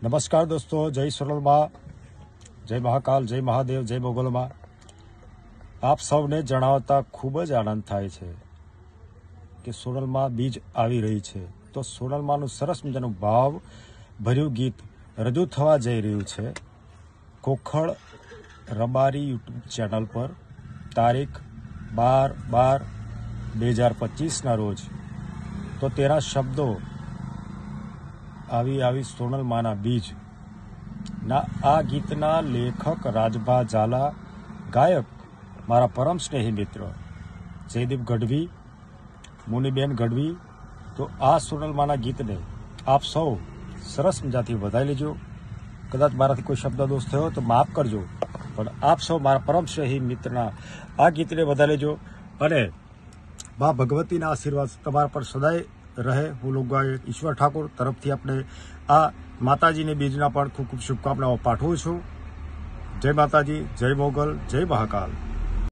नमस्कार दोस्तों, जय सोनल माँ, जय महाकाल, जय महादेव, जय मोगल माँ। आप સૌને જણાવતા ખૂબ જ આનંદ થાય છે કે સોનલમાં બીજ આવી રહી છે, તો સોનલમાંનું સરસ મજાનું ભાવ ભર્યું ગીત રજૂ થવા જઈ રહ્યું છે કોખળ રબારી યુટ્યુબ ચેનલ પર તારીખ 12/12/2025 રોજ। તો તેના શબ્દો આવી સોનલમાંના બીજ ના આ ગીતના લેખક રાજભા ઝાલા, ગાયક મારા પરમ સ્નેહી મિત્ર જયદીપ ગઢવી, મુનિબેન ગઢવી। તો આ સોનલમાંના ગીતને આપ સૌ સરસ મજાથી વધાવી લેજો। કદાચ મારાથી કોઈ શબ્દ દોષ થયો તો માફ કરજો, પણ આપ સૌ મારા પરમ સ્નેહી મિત્રના આ ગીતને વધાવી લેજો અને મા ભગવતીના આશીર્વાદ તમારા પર સદાય રહે। હું લોકો ઈશ્વર ઠાકોર તરફથી આપણે આ માતાજીની બીજના પણ ખૂબ ખૂબ શુભકામનાઓ પાઠવું છું। જય માતાજી, જય મોગલ, જય મહાકાલ।